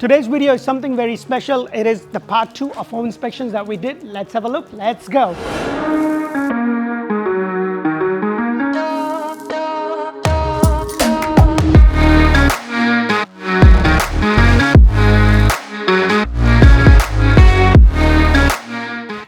Today's video is something very special. It is the part 2 of home inspections that we did. Let's have a look. Let's go.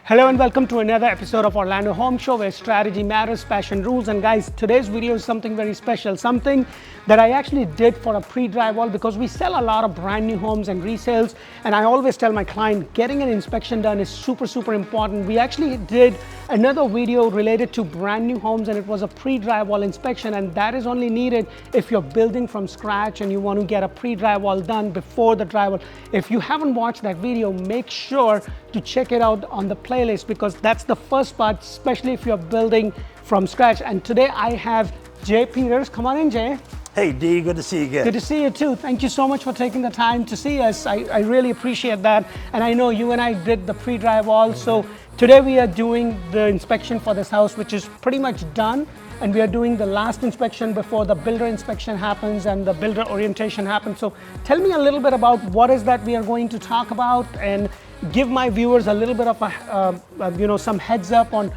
Hello and welcome to another episode of Orlando Home Show, where strategy matters, passion rules. And guys, today's video is something very special, something that I actually did for a pre-drywall, because we sell a lot of brand new homes and resales, and I always tell my client getting an inspection done is super important. We actually did another video related to brand new homes, and it was a pre-drywall inspection, and that is only needed if you're building from scratch and you want to get a pre-drywall done before the drywall. If you haven't watched that video, make sure to check it out on the playlist, because that's the first part, especially if you're building from scratch. And today I have Jay Peters. Come on in, Jay. Hey D, good to see you again. Good to see you too. Thank you so much for taking the time to see us. I really appreciate that. And I know you and I did the pre-drywall. So today we are doing the inspection for this house, which is pretty much done. And we are doing the last inspection before the builder inspection happens and the builder orientation happens. So tell me a little bit about what is that we are going to talk about, and give my viewers a little bit of a, some heads up on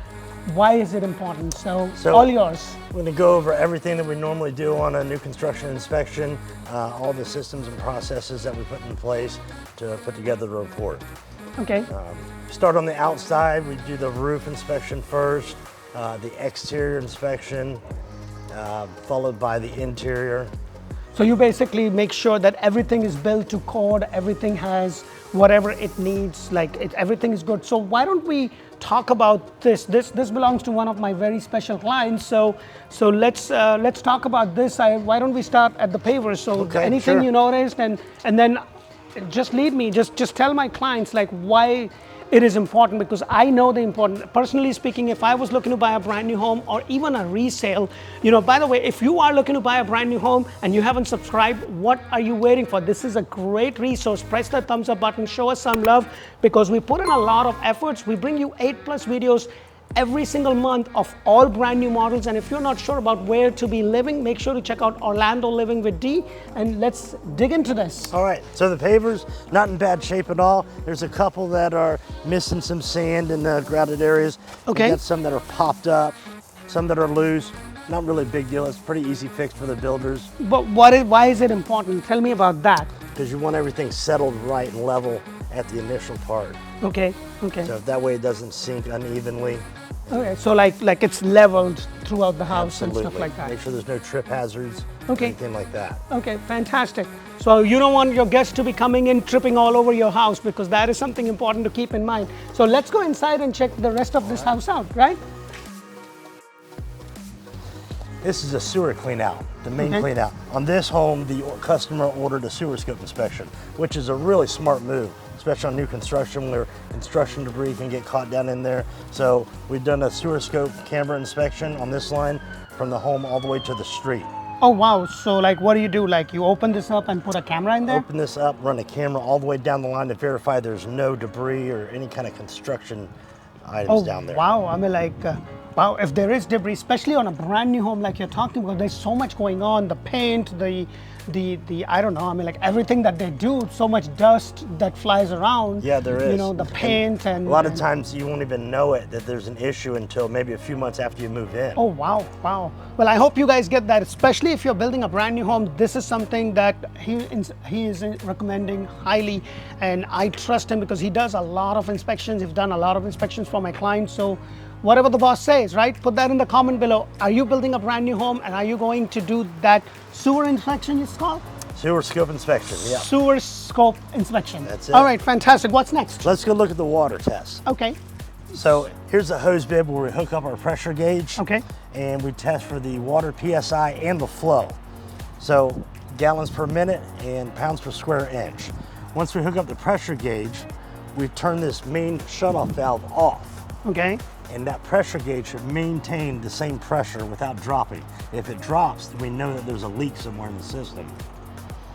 why is it important. So all yours. We're going to go over everything that we normally do on a new construction inspection, all the systems and processes that we put in place to put together the report. Okay. Start on the outside. We do the roof inspection first, the exterior inspection, followed by the interior. So you basically make sure that everything is built to code, everything has whatever it needs, everything is good. So why don't we talk about this? This belongs to one of my very special clients. So let's talk about this. Why don't we start at the pavers? So okay, anything sure. You noticed, and then just lead me. Just tell my clients why it is important, because I know the important. Personally speaking, if I was looking to buy a brand new home or even a resale, by the way, if you are looking to buy a brand new home and you haven't subscribed, what are you waiting for? This is a great resource. Press the thumbs up button, show us some love, because we put in a lot of efforts. We bring you 8+ videos every single month of all brand new models. And if you're not sure about where to be living, make sure to check out Orlando Living with D, and let's dig into this. All right, so the pavers, not in bad shape at all. There's a couple that are missing some sand in the grouted areas. Okay. We got some that are popped up, some that are loose. Not really a big deal. It's pretty easy fix for the builders. But why is it important? Tell me about that. Because you want everything settled right and level at the initial part. Okay. So that way it doesn't sink unevenly. Okay, so like it's leveled throughout the house. Absolutely. And stuff like that. Make sure there's no trip hazards, anything like that. Okay, fantastic. So you don't want your guests to be coming in tripping all over your house, because that is something important to keep in mind. So let's go inside and check the rest of this house out, right? This is a sewer clean out, the main clean out. On this home, the customer ordered a sewer scope inspection, which is a really smart move, especially on new construction where construction debris can get caught down in there. So we've done a sewer scope camera inspection on this line from the home all the way to the street. Oh wow, so what do? You open this up and put a camera in there? Open this up, run a camera all the way down the line to verify there's no debris or any kind of construction items down there. Wow, I mean wow, if there is debris, especially on a brand new home like you're talking about, there's so much going on, the paint, the I don't know, I mean everything that they do, so much dust that flies around. Yeah, there is. The paint and a lot of times you won't even know it that there's an issue until maybe a few months after you move in. Oh wow. Well, I hope you guys get that, especially if you're building a brand new home. This is something that he is recommending highly, and I trust him because he does a lot of inspections. He's done a lot of inspections for my clients. So whatever the boss says, right? Put that in the comment below. Are you building a brand new home, and are you going to do that sewer inspection, it's called? Sewer scope inspection, yeah. Sewer scope inspection. That's it. All right, fantastic. What's next? Let's go look at the water test. Okay. So here's a hose bib where we hook up our pressure gauge. Okay. And we test for the water PSI and the flow. So gallons per minute and pounds per square inch. Once we hook up the pressure gauge, we turn this main shutoff valve off. Okay. And that pressure gauge should maintain the same pressure without dropping. If it drops, we know that there's a leak somewhere in the system.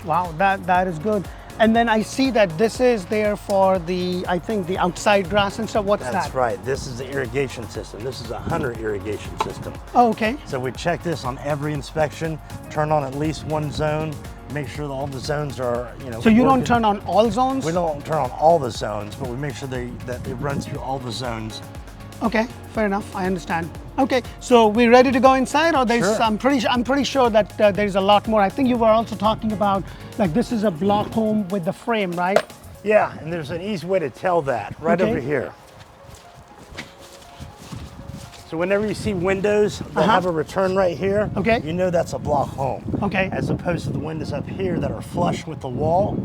Wow, that is good. And then I see that this is there for I think the outside grass and stuff. What's that? That's right. This is the irrigation system. This is a Hunter irrigation system. Oh, okay. So we check this on every inspection, turn on at least one zone, make sure that all the zones are, So you don't working. turn on all zones? We don't turn on all the zones, but we make sure that it runs through all the zones. Okay, fair enough. I understand. Okay, so we're ready to go inside, or there's? Sure. I'm pretty sure that there's a lot more. I think you were also talking about like this is a block home with the frame, right? Yeah, and there's an easy way to tell that right Okay. over here. So whenever you see windows that have a return right here, Okay. you know that's a block home. Okay. As opposed to the windows up here that are flush with the wall,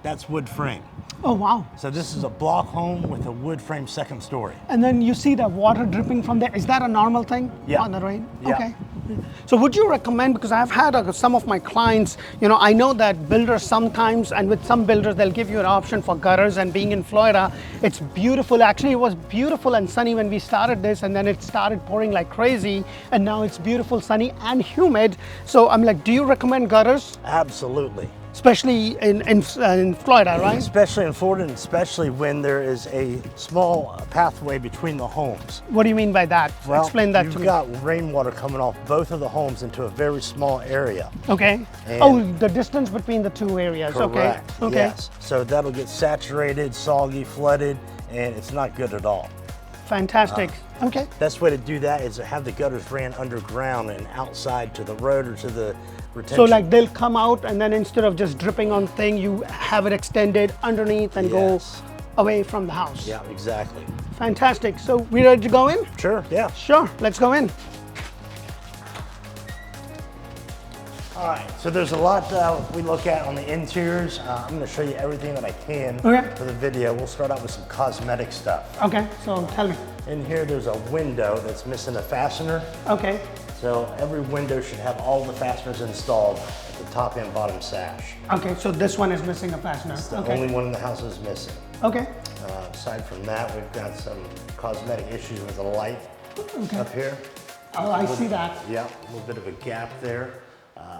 that's wood frame. Oh wow! So this is a block home with a wood frame second story. And then you see the water dripping from there. Is that a normal thing? Yeah. On the rain? Yeah. Okay. So would you recommend, because I've had some of my clients, I know that builders sometimes, and with some builders, they'll give you an option for gutters, and being in Florida, it's beautiful. Actually, it was beautiful and sunny when we started this, and then it started pouring like crazy, and now it's beautiful, sunny, and humid. So I'm like, do you recommend gutters? Absolutely. Especially in Florida, right? Especially in Florida, and especially when there is a small pathway between the homes. What do you mean by that? Well, Explain that to you've me. got rainwater coming off both of the homes into a very small area. Okay. And- Oh, the distance between the two areas. Correct. Okay. Okay. Yes. So that'll get saturated, soggy, flooded, and it's not good at all. Fantastic. Okay. Best way to do that is to have the gutters ran underground and outside to the road or to the retention. So like they'll come out, and then instead of just dripping on thing, you have it extended underneath and Yes. go away from the house. Yeah, exactly. Fantastic. So we ready to go in? Sure, yeah. Sure. Let's go in. All right, so there's a lot we look at on the interiors. I'm gonna show you everything that I can Okay. for the video. We'll start out with some cosmetic stuff. Okay. So tell me. In here, there's a window that's missing a fastener. Okay. So every window should have all the fasteners installed at the top and bottom sash. Okay. So this one is missing a fastener. It's the Okay. only one in the house is missing. Okay. Aside from that, we've got some cosmetic issues with the light up here. Oh, I see that. Yeah, a little bit of a gap there.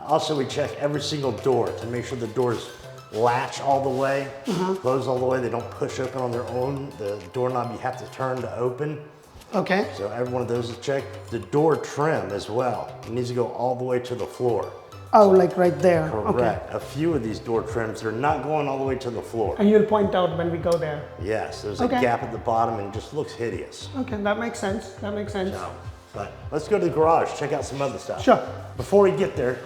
Also, we check every single door to make sure the doors latch all the way, close all the way. They don't push open on their own. The doorknob you have to turn to open. Okay. So every one of those is checked. The door trim as well. It needs to go all the way to the floor. Oh, like right there. Correct. A few of these door trims, they're not going all the way to the floor. And you'll point out when we go there. Yes, there's Okay. a gap at the bottom and it just looks hideous. Okay, that makes sense. That makes sense. So, but let's go to the garage, check out some other stuff. Sure. Before we get there,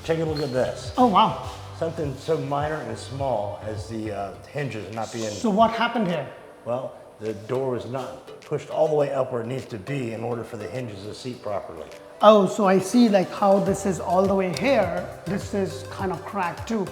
take a look at this. Oh, wow. Something so minor and small as the hinges not being, So what happened here? well, the door was not pushed all the way up where it needs to be in order for the hinges to seat properly. Oh, so I see like how this is all the way here. This is kind of cracked too.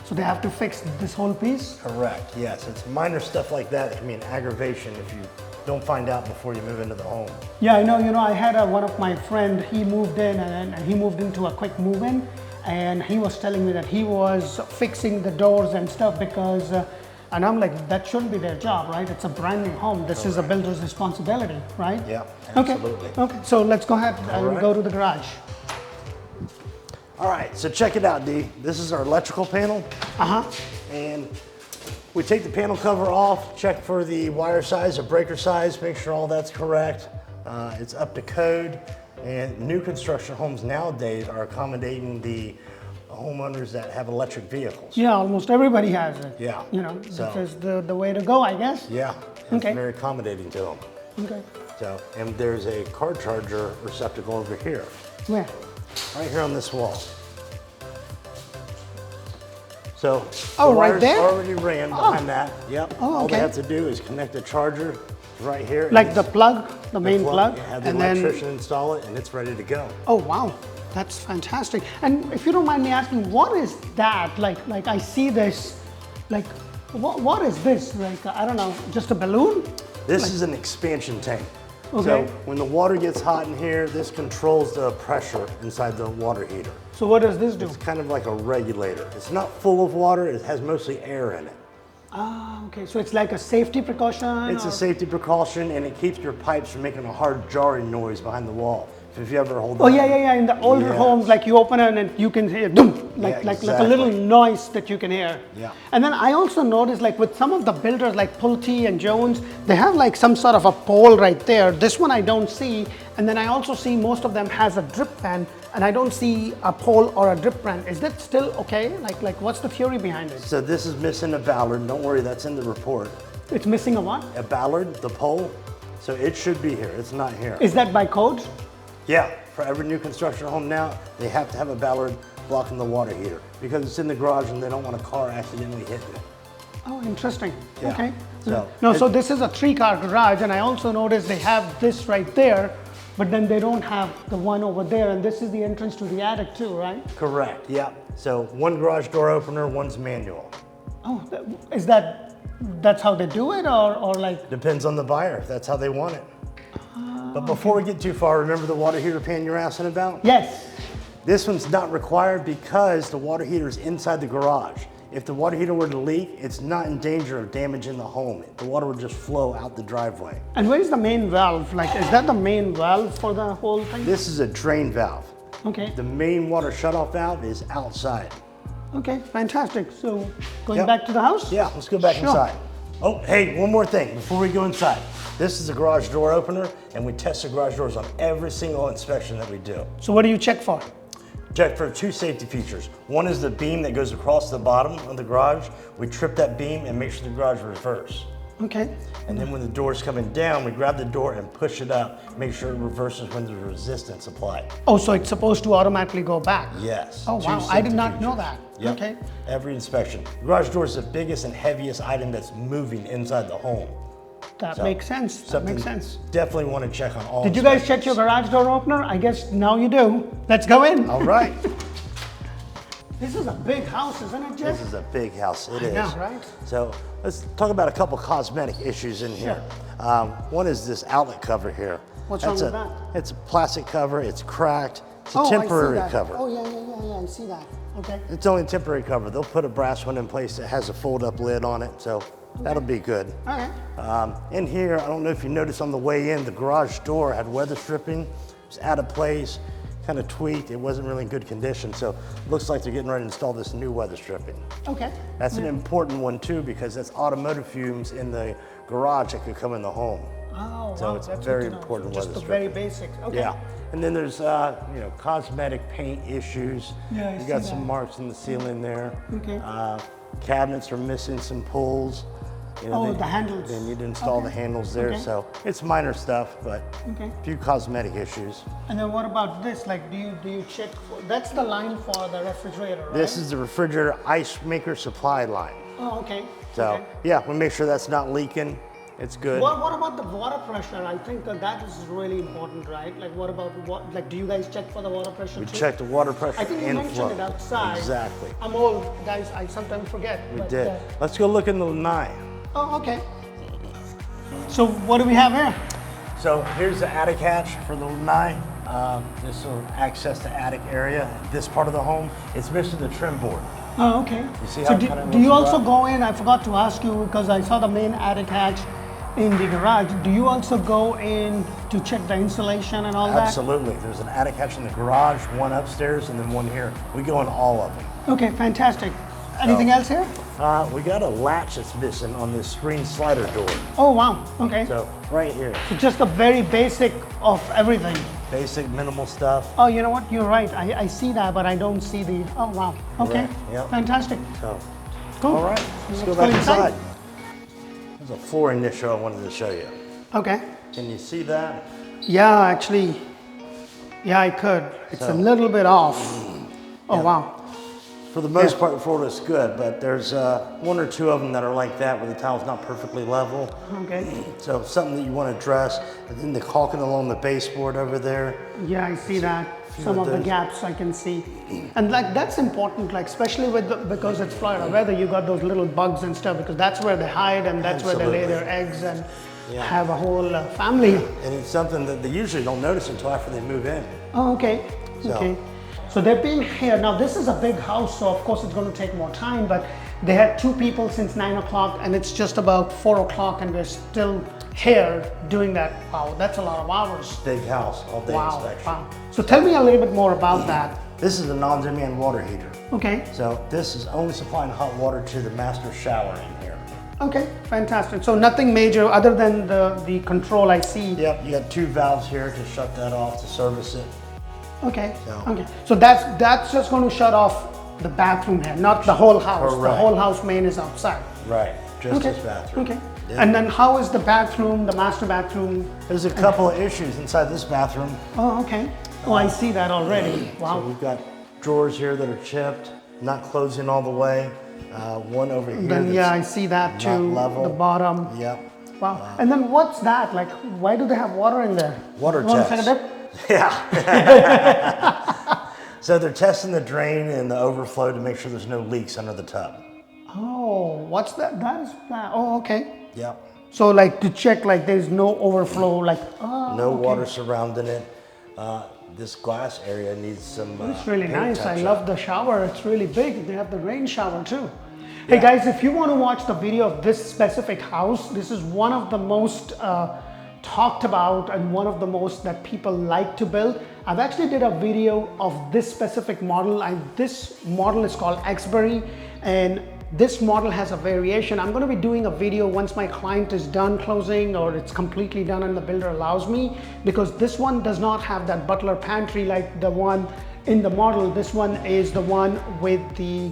So they have to fix this whole piece? Correct, yes. It's minor stuff like that can be an aggravation if you don't find out before you move into the home. Yeah, I know. I had one of my friend, he moved in and he moved into a quick move-in, and he was telling me that he was fixing the doors and stuff because, and I'm like, that shouldn't be their job, right? It's a brand new home. This is a builder's responsibility, right? Yeah, absolutely. Okay, so let's go ahead and right. go to the garage. All right, so check it out, D. This is our electrical panel. And we take the panel cover off, check for the wire size or breaker size, make sure all that's correct. It's up to code. And new construction homes nowadays are accommodating the homeowners that have electric vehicles. Yeah, almost everybody has it. Yeah. So- this is the way to go, I guess. Yeah, it's Okay. very accommodating to them. Okay. So, and there's a car charger receptacle over here, Where? right here on this wall. So Oh, the right wires there? already ran behind that. Yep. Oh, All they okay. have to do is connect the charger right here. and Like the it's- plug, the main plug, You have the and then. electrician install it, and it's ready to go. Oh wow, that's fantastic. And if you don't mind me asking, what is that? Like I see this, like what is this? Like I don't know, just a balloon? This is an expansion tank. Okay. So when the water gets hot in here, this controls the pressure inside the water heater. So what does this do? It's kind of like a regulator. It's not full of water, it has mostly air in it. Ah, okay. So it's like a safety precaution. It's a safety precaution, and it keeps your pipes from making a hard jarring noise behind the wall. If you ever hold Oh yeah. In the older Yes. homes, like you open it and you can hear boom, like a exactly. little noise that you can hear. Yeah. And then I also noticed, like with some of the builders, like Pulte and Jones, they have like some sort of a pole right there. This one I don't see. And then I also see most of them has a drip fan, and I don't see a pole or a drip fan. Is that still okay? Like what's the theory behind it? So this is missing a ballard. Don't worry, that's in the report. It's missing a what? A ballard, the pole. So it should be here. It's not here. Is that by code? Yeah, for every new construction home now, they have to have a ballard blocking the water heater because it's in the garage and they don't want a car accidentally hitting it. Oh, interesting. Yeah. Okay. So So this is a 3-car garage, and I also noticed they have this right there, but then they don't have the one over there, and this is the entrance to the attic too, right? Correct, yeah. So one garage door opener, one's manual. Oh, that's how they do it, or like? Depends on the buyer, if that's how they want it. But before we get too far, remember the water heater pan you're asking about? Yes. This one's not required because the water heater is inside the garage. If the water heater were to leak, it's not in danger of damaging the home. The water would just flow out the driveway. And where is the main valve? Like, is that the main valve for the whole thing? This is a drain valve. Okay. The main water shutoff valve is outside. Okay, fantastic. So going Yep. back to the house? Yeah, let's go back Sure. inside. Oh, hey, one more thing before we go inside. This is a garage door opener, and we test the garage doors on every single inspection that we do. So what do you check for? Check for 2 safety features. One is the beam that goes across the bottom of the garage. We trip that beam and make sure the garage reverses. Okay. And then when the door's coming down, we grab the door and push it up, make sure it reverses when there's resistance applied. Oh, so it's supposed to automatically go back? Yes. Oh, 2 wow. I safety did not know features. that. Yep. Okay. Every inspection. Garage door is the biggest and heaviest item that's moving inside the home. That So, makes sense. That something makes sense. Definitely want to check on all. Did you guys check your garage door opener? I guess now you do. Let's go in. All right. This is a big house, isn't it, Jeff? This is a big house. It is. know, right? So let's talk about a couple cosmetic issues in here. One is this outlet cover here. What's wrong with that? It's a plastic cover. It's cracked. It's a I see temporary that. cover. Oh, yeah, I see that. Okay. It's only a temporary cover. They'll put a brass one in place that has a fold-up lid on it, so that'll be good. All right. In here, I don't know if you noticed on the way in, the garage door had weather stripping. It was out of place, kind of tweaked. It wasn't really in good condition, so it looks like they're getting ready to install this new weather stripping. Okay. That's an important one too, because that's automotive fumes in the garage that could come in the home. Oh, So wow, it's that's very good to know. important So just weather the very stripping. basics. Okay. Yeah, and then there's cosmetic paint issues. Yeah, I You see got some that. marks in the ceiling there. Okay. Cabinets are missing some pulls. Oh, the handles. They need to install Okay. the handles there, Okay. so it's minor stuff, but Okay. a few cosmetic issues. And then what about this? Like, do you check for, that's the line for the refrigerator, right? This is the refrigerator ice maker supply line. Oh, okay. So Okay. yeah, we make sure that's not leaking. It's good. What about the water pressure? I think that is really important, right? Like, what about do you guys check for the water pressure We too? check the water pressure I think you and mentioned flow. it outside. Exactly. I'm old, guys. I sometimes forget. We but, did. Let's go look in the lanai. Oh, okay. So what do we have here? So here's the attic hatch for the lanai. This will access the attic area. This part of the home, it's missing the trim board. Oh, okay. You see So how it kinda do you looks also rough? go in? I forgot to ask you because I saw the main attic hatch in the garage. Do you also go in to check the insulation and all that? Absolutely. There's an attic hatch in the garage, one upstairs, and then one here. We go in all of them. Okay, fantastic. Anything else here? We got a latch that's missing on this screen slider door. Oh, wow. Okay. So right here, So just the very basic of everything. basic minimal stuff. Oh, you know what? You're right. I see that, but I don't see the. Oh, wow. Okay. Correct, yep. Fantastic. So, Cool. all right, let's go Let's back go inside. inside. There's a flooring issue I wanted to show you. Okay. Can you see that? Yeah, actually. Yeah, I could. It's a little bit off. Oh, Yeah. wow. For the most part, the floor is good, but there's one or two of them that are like that where the tile's not perfectly level. Okay. So something that you want to address. And then the caulking along the baseboard over there. Yeah, I see that. few Some of of the those. gaps I can see. And like that's important, like especially because it's Florida weather, you got those little bugs and stuff because that's where they hide and that's where they lay their eggs and Yeah. have a whole family. And it's something that they usually don't notice until after they move in. Oh, okay. So- Okay. So they're being here. Now this is a big house, so of course it's going to take more time, but They had 2 people since 9 o'clock and it's just about 4 o'clock and we're still here doing that. Wow, that's a lot of hours. Big house, all day Wow, inspection. wow. So tell me a little bit more about that. This is a non-demand water heater. Okay. So this is only supplying hot water to the master shower in here. Okay, fantastic. So nothing major other than the control I see. Yep, you got 2 valves here to shut that off to service it. Okay, So- okay. So that's just going to shut off the bathroom here, not the whole house. The Correct. whole house main is outside. Right, just Okay, this bathroom. okay. Yep. And then how is the bathroom, the master bathroom? There's a couple of issues inside this bathroom. Oh, okay. Oh, I see that already. So Wow. we've got drawers here that are chipped, not closing all the way. One over here Then that's yeah, I see that not too. level. The bottom. Yep. Wow. And then what's that? Like, why do they have water in there? Water You wanna test. take a dip? Yeah. So they're testing the drain and the overflow to make sure there's no leaks under the tub. Oh, what's that? That is that. Oh, okay. Yep. So like to check like there's no overflow, like oh, No okay. water surrounding it. This glass area needs some. It's really paint nice. I touch-up. love the shower. It's really big. They have the rain shower too. Hey guys, if you want to watch the video of this specific house, this is one of the most talked about and one of the most that people like to build. I've actually did a video of this specific model, and this model is called Xberry, and this model has a variation. I'm going to be doing a video once my client is done closing or it's completely done and the builder allows me, because this one does not have that butler pantry like the one in the model. This one is the one with the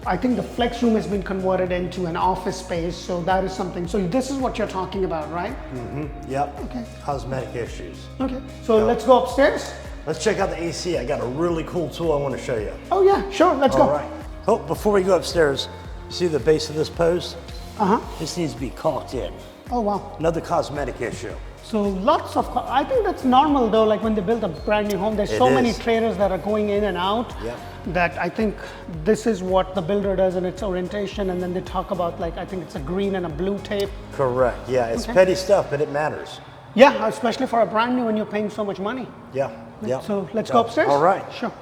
I think the flex room has been converted into an office space, so that is something. So this is what you're talking about, right? Mm-hmm. Yep. Okay. Cosmetic issues. Okay, so let's go upstairs. Let's check out the AC. I got a really cool tool I want to show you. Oh yeah, sure, let's go. All right. Oh, before we go upstairs, you see the base of this post? Uh-huh. This needs to be caulked in. Oh wow. Another cosmetic issue. So lots of, I think that's normal though, like when they build a brand new home, there's so It many is. traders that are going in and out. Yep. That I think this is what the builder does in its orientation, and then they talk about like, I think it's a green and a blue tape. Correct. Yeah, it's Okay. petty stuff, but it matters. Yeah, especially for a brand new when you're paying so much money. Yeah. Yeah. So let's go upstairs. All right. Sure.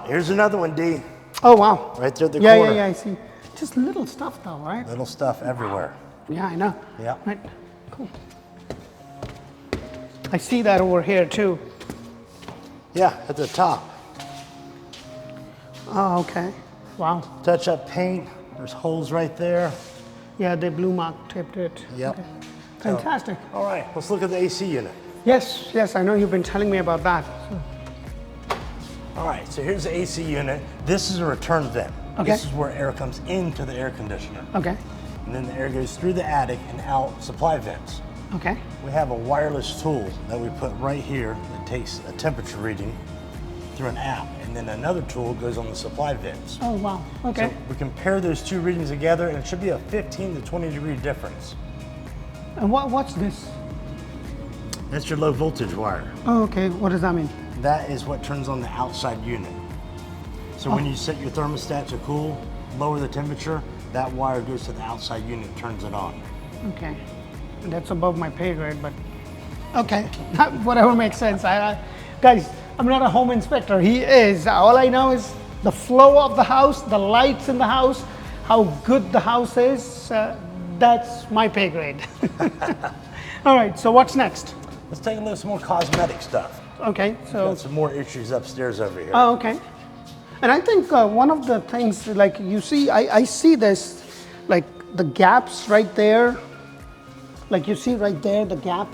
Here's another one, D. Oh wow. Right there at the Yeah, corner. yeah, I see. Just little stuff though, right? Little stuff everywhere. Yeah, I know. Yeah. Right. Cool. I see that over here too. Yeah, at the top. Oh, okay. Wow. Touch up paint. There's holes right there. Yeah, they blue mark taped it. Yep. Okay. Fantastic. All right, let's look at the AC unit. Yes, yes, I know you've been telling me about that. All right, so here's the AC unit. This is a return vent. Okay. This is where air comes into the air conditioner. Okay. And then the air goes through the attic and out supply vents. Okay. We have a wireless tool that we put right here that takes a temperature reading through an app. And then another tool goes on the supply vents. Oh wow. Okay. So we compare those two readings together and it should be a 15 to 20 degree difference. And what's this? That's your low voltage wire. Oh, okay. What does that mean? That is what turns on the outside unit. So when you set your thermostat to cool, lower the temperature, that wire goes to the outside unit and turns it on. Okay. That's above my pay grade, but okay. Whatever makes sense. Guys, I'm not a home inspector. He is. All I know is the flow of the house, the lights in the house, how good the house is. That's my pay grade. All right, so what's next? Let's take a look at some more cosmetic stuff. Okay, so. Got some more issues upstairs over here. Oh, okay. And I think one of the things, like you see, I see this, like the gaps right there. Like you see right there, the gap.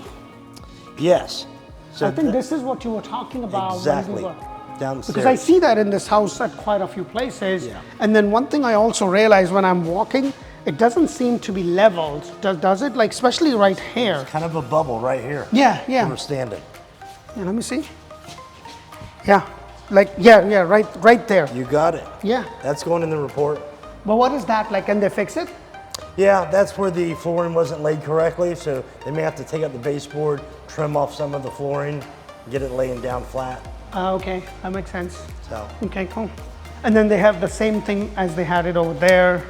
Yes. So I think this is what you were talking about. exactly. When we were, Downstairs. because I see that in this house at quite a few places. Yeah. And then one thing I also realize when I'm walking, it doesn't seem to be leveled. Does it? Like, especially right here. kind of a bubble right here. Yeah, yeah. Where we're standing. Yeah, let me see. Yeah, like, yeah, right there. You got it. Yeah. That's going in the report. But what is that? Like, can they fix it? Yeah, that's where the flooring wasn't laid correctly, so they may have to take out the baseboard, trim off some of the flooring, get it laying down flat. Okay, that makes sense. So Okay, cool. And then they have the same thing as they had it over there.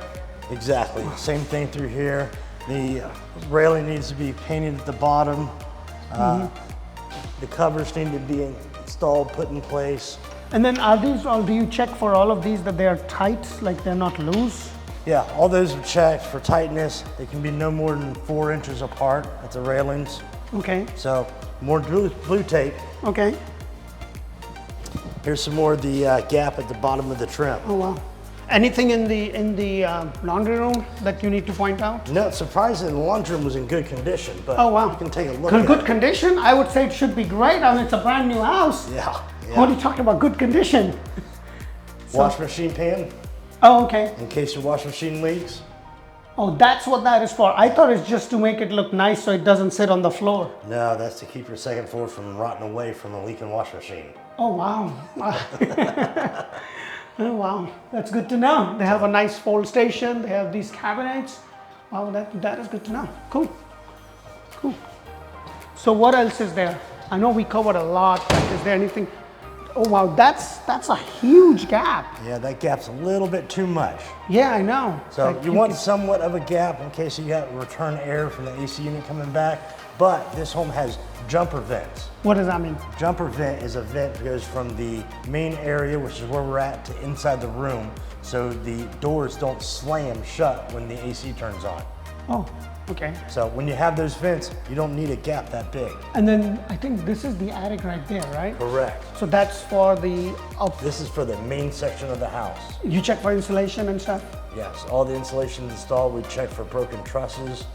exactly, same thing through here. The railing needs to be painted at the bottom. The covers need to be installed, put in place. And then are these, or do you check for all of these that they are tight, like they're not loose? Yeah, all those are checked for tightness. They can be no more than 4 inches apart at the railings. Okay. So more blue tape. Okay. Here's some more of the gap at the bottom of the trim. Oh wow. Anything in the laundry room that you need to point out? No, surprisingly, the laundry room was in good condition, but Oh wow. you can take a look at Good it. condition? I would say it should be great. I mean, it's a brand new house. Yeah. What are you talking about? Good condition? Wash machine pan, Oh, okay. in case your washing machine leaks. Oh, that's what that is for. I thought it's just to make it look nice so it doesn't sit on the floor. No, that's to keep your second floor from rotting away from a leaking washing machine. Oh, wow. Oh, wow. That's good to know. They have a nice fold station. They have these cabinets. Wow, that is good to know. Cool. Cool. So what else is there? I know we covered a lot, but is there anything? Oh, wow. That's a huge gap. Yeah, that gap's a little bit too much. Yeah, I know. So Like you want somewhat of a gap in case you got return air from the AC unit coming back, but this home has jumper vents. What does that mean? Jumper vent is a vent that goes from the main area, which is where we're at, to inside the room, so the doors don't slam shut when the AC turns on. Oh, okay. So when you have those vents, you don't need a gap that big. And then I think this is the attic right there, right? Correct. So that's for the up. This is for the main section of the house. You check for insulation and stuff? Yes, all the insulation installed. We check for broken trusses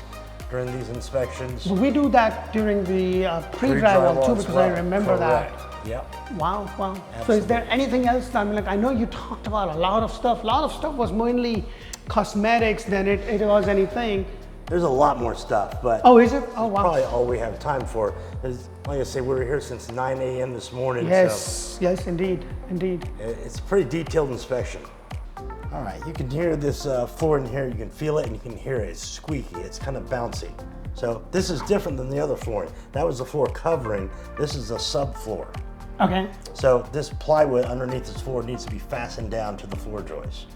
during these inspections. So we do that during the pre-drywall too, as because well. I remember Correct. that. Yep. Wow, wow. So Absolutely. is there anything else? I mean, like, I know you talked about a lot of stuff. A lot of stuff was mainly cosmetics than it was anything. There's a lot more stuff, but Oh, is it? Oh, wow. probably all we have time for. Is, like I say, we were here since 9 a.m. this morning. Yes, yes, indeed, indeed. So it's a pretty detailed inspection. All right, you can hear this floor in here. You can feel it and you can hear it. It's squeaky. It's kind of bouncy. So this is different than the other flooring. That was the floor covering. This is a subfloor. Okay, So this plywood underneath this floor needs to be fastened down to the floor joist.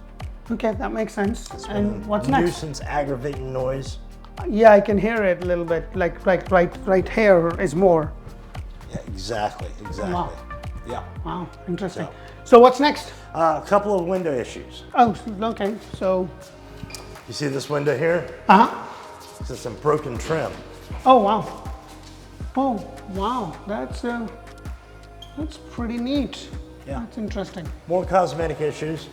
okay, that makes sense. And what's next? Nuisance, aggravating noise. Yeah, I can hear it a little bit. Like right here is more. Yeah, exactly. Wow. Yeah. Wow, interesting. So what's next? A couple of window issues. Oh, okay. So, You see this window here? This is some broken trim. oh wow. Oh wow, that's pretty neat. Yeah. That's interesting. More cosmetic issues.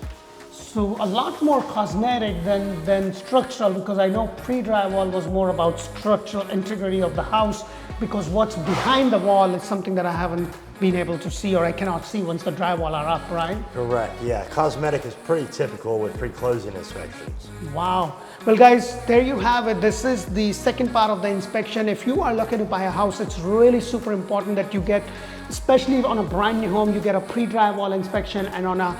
So a lot more cosmetic than structural, because I know pre-drywall was more about structural integrity of the house, because what's behind the wall is something that I haven't been able to see, or I cannot see once the drywall are up, right? Correct. Yeah, cosmetic is pretty typical with pre-closing inspections. Wow. Well guys, there you have it. This is the second part of the inspection. If you are looking to buy a house, it's really super important that you get, especially on a brand new home, you get a pre-drywall inspection, and on a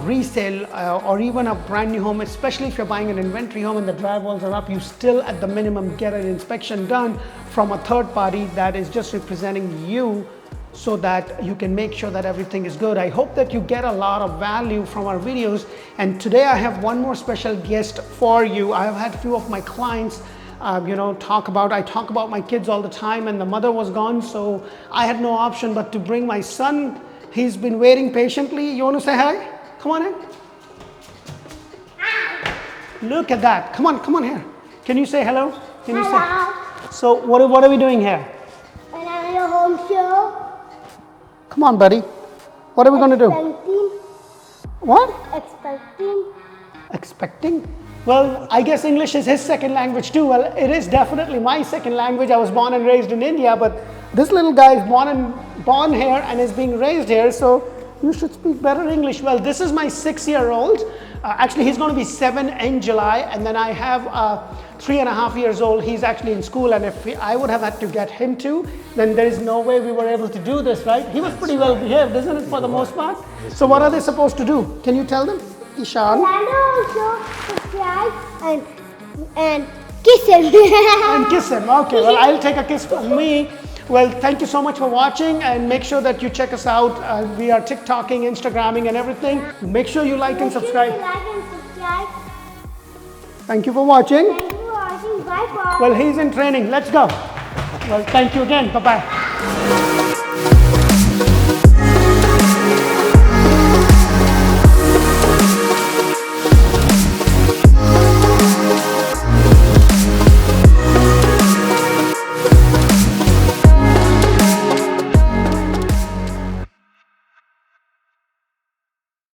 resale or even a brand new home, especially if you're buying an inventory home and the drywalls are up, you still at the minimum get an inspection done from a third party that is just representing you, so that you can make sure that everything is good. I hope that you get a lot of value from our videos. And today I have one more special guest for you. I have had a few of my clients talk about my kids all the time, and the mother was gone, so I had no option but to bring my son. He's been waiting patiently. You want to say hi? Come on in. Look at that. Come on here. Can you say hello? Can you Hello. say? So what are we doing here? Orlandohomeshow. Come on, buddy. What are we going to do? Expecting. What? Expecting. Expecting? Well, I guess English is his second language too. Well, it is definitely my second language. I was born and raised in India, but this little guy is born here and is being raised here, so you should speak better English. Well, this is my 6-year-old. Actually, he's going to be 7 in July, and then I have 3.5 years old. He's actually in school, and if I would have had to get him too, then there is no way we were able to do this, right? He was pretty well behaved, isn't it, for the most part? So what are they supposed to do? Can you tell them? Ishan? Orlandohomeshow. Subscribe and kiss him. And kiss him. Okay, well, I'll take a kiss from me. Well, thank you so much for watching, and make sure that you check us out. We are TikToking, Instagramming, and everything. Make sure you like and subscribe. Like and subscribe. Thank you for watching. Thank you for watching. Bye bye. Well, he's in training. Let's go. Well, thank you again. Bye-bye.